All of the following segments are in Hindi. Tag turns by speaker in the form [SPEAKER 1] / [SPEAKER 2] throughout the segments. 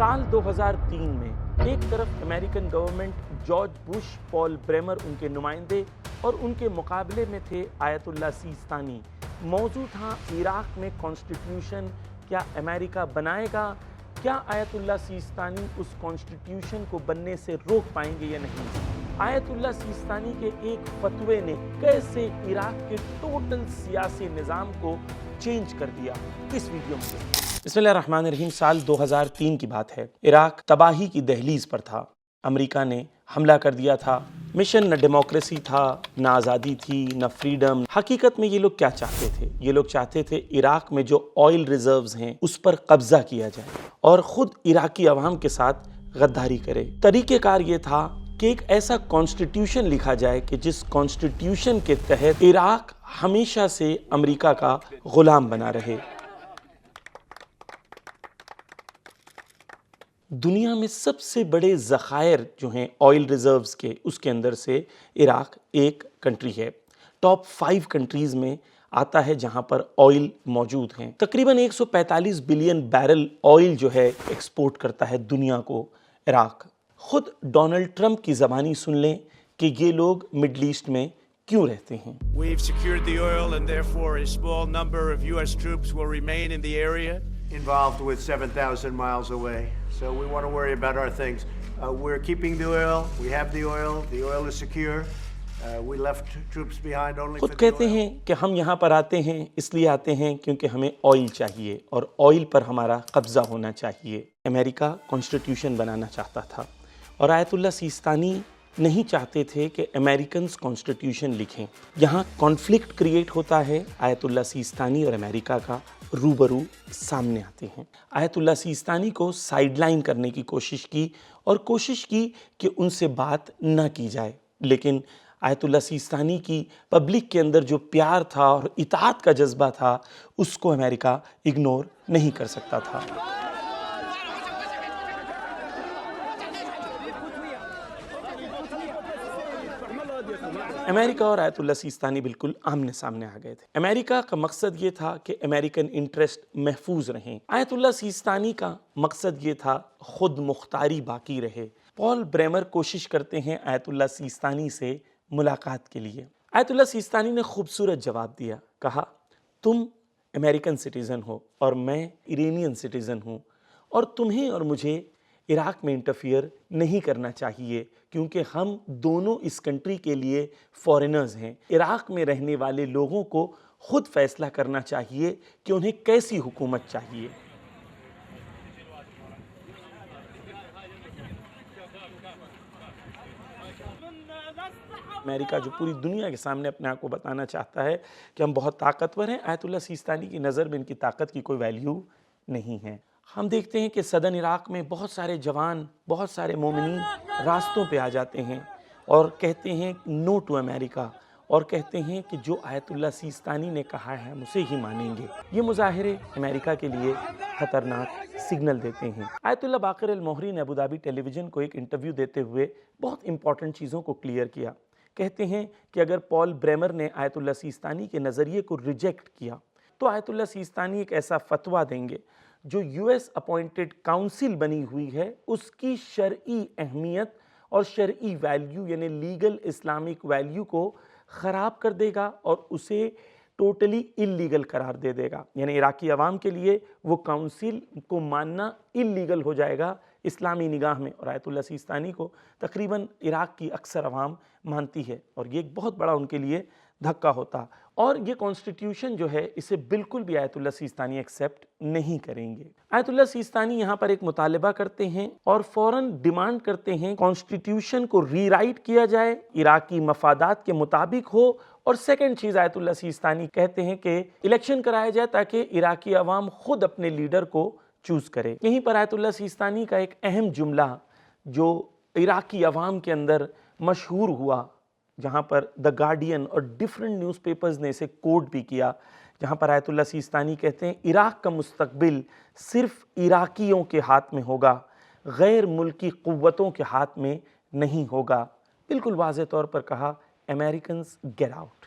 [SPEAKER 1] साल 2003 में एक तरफ American government George Bush, Paul Bremer उनके नुमाइंदे और उनके मुकाबले में थे आयतुल्ला सीस्तानी। मौजू था इराक में कॉन्स्टिट्यूशन क्या अमेरिका बनाएगा, क्या आयतुल्ला सीस्तानी उस कॉन्स्टिट्यूशन को बनने से रोक पाएंगे या नहीं। आयतुल्ला सीस्तानी के एक फतवे ने कैसे इराक के टोटल सियासी निज़ाम को चेंज कर दिया, इस वीडियो में। बिस्मिल्लाहिर्रहमानिर्रहीम। साल 2003 की बात है। इराक तबाही की दहलीज पर था। अमेरिका ने हमला कर दिया था। मिशन न डेमोक्रेसी था, न आज़ादी थी, न फ्रीडम। हकीकत में ये लोग क्या चाहते थे? ये लोग चाहते थे इराक में जो ऑयल रिजर्व्स हैं उस पर कब्जा किया जाए और खुद इराकी अवाम के साथ गद्दारी करे। तरीक़ेकार ये था कि एक ऐसा कॉन्स्टिट्यूशन लिखा जाए कि जिस कॉन्स्टिट्यूशन के तहत इराक हमेशा से अमेरिका का गुलाम बना रहे। दुनिया में सबसे बड़े ज़खायर जो हैं ऑयल रिजर्व्स के, उसके अंदर से इराक एक कंट्री है। टॉप 5 कंट्रीज़ में आता है जहां पर ऑयल मौजूद हैं। तकरीबन 145 बिलियन बैरल ऑयल जो है एक्सपोर्ट करता है दुनिया को इराक। खुद डोनाल्ड ट्रंप की ज़बानी सुन लें कि ये लोग मिडल ईस्ट में क्यों रहते हैं।
[SPEAKER 2] We've secured the oil and therefore a small number of US troops will remain in the area. Involved with 7,000 miles away. So we want to worry about our things. We're keeping the oil. We have the oil. The oil is secure. We left troops behind only for
[SPEAKER 1] खुद
[SPEAKER 2] the
[SPEAKER 1] कहते
[SPEAKER 2] oil.
[SPEAKER 1] हैं कि हम यहाँ पर आते हैं इसलिए आते हैं क्योंकि हमें ऑयल चाहिए और ऑयल पर हमारा कब्जा होना चाहिए। अमेरिका कॉन्स्टिट्यूशन बनाना चाहता था और आयतुल्ला सीस्तानी नहीं चाहते थे कि अमेरिकन्स कॉन्स्टिट्यूशन लिखें। यहाँ कॉन्फ्लिक्ट क्रिएट होता है। आयतुल्ला सीस्तानी और अमेरिका का रूबरू सामने आते हैं। आयतुल्ला सीस्तानी को साइडलाइन करने की कोशिश की और कोशिश की कि उनसे बात न की जाए, लेकिन आयतुल्ला सीस्तानी की पब्लिक के अंदर जो प्यार था और इताअत का जज्बा था उसको अमेरिका इग्नोर नहीं कर सकता था। अमेरिका और आयतुल्ला सीस्तानी बिल्कुल आमने सामने आ गए थे। अमेरिका का मकसद ये था कि अमेरिकन इंटरेस्ट महफूज रहें। आयतुल्ला सीस्तानी का मकसद ये था खुद मुख्तारी बाकी रहे। पॉल ब्रेमर कोशिश करते हैं आयतुल्ला सीस्तानी से मुलाकात के लिए। आयतुल्ला सीस्तानी ने खूबसूरत जवाब दिया। कहा, तुम अमेरिकन सिटीज़न हो और मैं इरानियन सिटीज़न हूँ और तुम्हें और मुझे इराक में इंटरफियर नहीं करना चाहिए क्योंकि हम दोनों इस कंट्री के लिए फॉरेनर्स हैं। इराक में रहने वाले लोगों को खुद फैसला करना चाहिए कि उन्हें कैसी हुकूमत चाहिए। अमेरिका जो पूरी दुनिया के सामने अपने आप को बताना चाहता है कि हम बहुत ताकतवर हैं, आयतुल्ला सीस्तानी की नज़र में इनकी ताकत की कोई वैल्यू नहीं है। हम देखते हैं कि सदन इराक में बहुत सारे जवान, बहुत सारे मोमिनीन रास्तों पे आ जाते हैं और कहते हैं नो टू अमेरिका और कहते हैं कि जो आयतुल्ला सीस्तानी ने कहा है हम उसे ही मानेंगे। ये मुजाहिरे अमेरिका के लिए खतरनाक सिग्नल देते हैं। आयतुल्ला बाकर अल मोहरी ने अबू धाबी टेलीविज़न को एक इंटरव्यू देते हुए बहुत इंपॉर्टेंट चीज़ों को क्लियर किया। कहते हैं कि अगर पॉल ब्रेमर ने आयतुल्ला सीस्तानी के नज़रिए को रिजेक्ट किया तो आयतुल्ला सीस्तानी एक ऐसा फतवा देंगे जो यूएस अपॉइंटेड काउंसिल बनी हुई है उसकी शरई अहमियत और शरई वैल्यू यानी लीगल इस्लामिक वैल्यू को ख़राब कर देगा और उसे टोटली इल्लीगल करार दे देगा। यानी इराकी अवाम के लिए वो काउंसिल को मानना इल्लीगल हो जाएगा इस्लामी निगाह में और आयतुल्ला सीस्तानी को तकरीबन इराक की अक्सर अवाम मानती है और ये एक बहुत बड़ा उनके लिए धक्का होता। और ये कॉन्स्टिट्यूशन जो है इसे बिल्कुल भी आयतुल्ला सीस्तानी एक्सेप्ट नहीं करेंगे। आयतुल्ला सीस्तानी यहाँ पर एक मुतालिबा करते हैं और फ़ौरन डिमांड करते हैं कॉन्स्टिट्यूशन को रीराइट किया जाए, इराकी मफादात के मुताबिक हो और सेकेंड चीज़ आयतुल्ला सीस्तानी कहते हैं कि इलेक्शन कराया जाए ताकि इराकी अवाम खुद अपने लीडर को चूज़ करे। यहीं पर आयतुल्ला सीस्तानी का एक अहम जुमला जो इराकी अवाम के अंदर मशहूर हुआ, जहाँ पर द गार्डियन और डिफरेंट न्यूज़पेपर्स ने इसे कोट भी किया, जहाँ पर आयतुल्ला सीस्तानी कहते हैं इराक का मुस्तकबिल सिर्फ इराकियों के हाथ में होगा, गैर मुल्की क़ुव्वतों के हाथ में नहीं होगा। बिल्कुल वाज़े तौर पर कहा, अमेरिकन्स गेट आउट।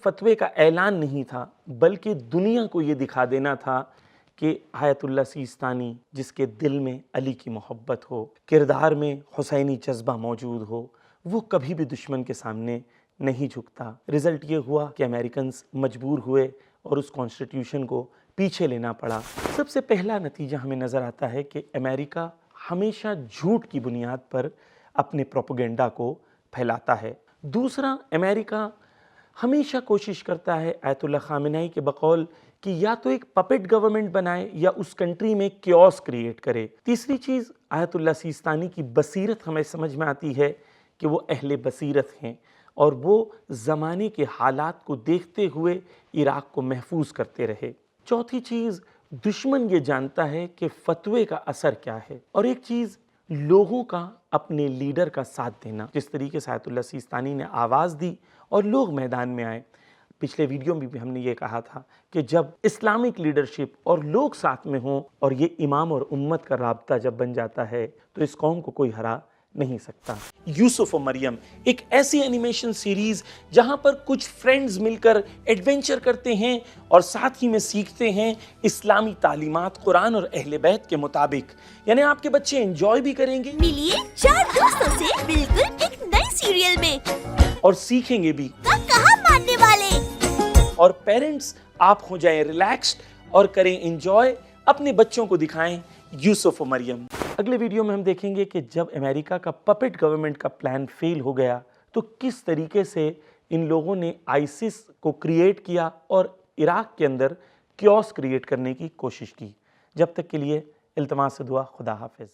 [SPEAKER 1] फतवे का ऐलान नहीं था, बल्कि दुनिया को ये दिखा देना था कि आयतुल्ला सीस्तानी, जिसके दिल में अली की मोहब्बत हो, किरदार में हुसैनी जज्बा मौजूद हो, वो कभी भी दुश्मन के सामने नहीं झुकता। रिजल्ट ये हुआ कि अमेरिकन्स मजबूर हुए और उस कॉन्स्टिट्यूशन को पीछे लेना पड़ा। सबसे पहला नतीजा हमें नज़र आता है कि अमेरिका हमेशा झूठ की बुनियाद पर अपने प्रोपेगेंडा को फैलाता है। दूसरा, अमेरिका हमेशा कोशिश करता है आयतुल्ला खामेनी के बकौल कि या तो एक पपेट गवर्नमेंट बनाए या उस कंट्री में क्योस क्रिएट करे। तीसरी चीज़, आयतुल्ला सीस्तानी की बसीरत हमें समझ में आती है कि वो अहले बसीरत हैं और वो ज़माने के हालात को देखते हुए इराक़ को महफूज करते रहे। चौथी चीज़, दुश्मन ये जानता है कि फतवे का असर क्या है। और एक चीज़, लोगों का अपने लीडर का साथ देना। जिस तरीके से आयतुल्ला सीस्तानी ने आवाज़ दी और लोग मैदान में आए। पिछले वीडियो में भी हमने ये कहा था कि जब इस्लामिक लीडरशिप और लोग साथ में हों और ये इमाम और उम्मत का राब्ता जब बन जाता है तो इस कौम को कोई हरा नहीं सकता। यूसुफ और मरियम एक ऐसी एनिमेशन सीरीज जहां पर कुछ फ्रेंड्स मिलकर एडवेंचर करते हैं और साथ ही में सीखते हैं इस्लामी तालीमात कुरान और अहले बैत के मुताबिक। यानी आपके बच्चे एंजॉय भी करेंगे,
[SPEAKER 3] मिलिए 4 दोस्तों से बिल्कुल एक नई सीरियल में,
[SPEAKER 1] और सीखेंगे भी।
[SPEAKER 3] कहाँ मानने वाले।
[SPEAKER 1] और पेरेंट्स, आप हो जाएं रिलैक्स्ड और करें एंजॉय, अपने बच्चों को दिखाएं यूसुफ और मरियम। अगले वीडियो में हम देखेंगे कि जब अमेरिका का पपेट गवर्नमेंट का प्लान फेल हो गया तो किस तरीके से इन लोगों ने आईसिस को क्रिएट किया और इराक़ के अंदर क्योस क्रिएट करने की कोशिश की। जब तक के लिए इल्तमास से दुआ, खुदा हाफिज।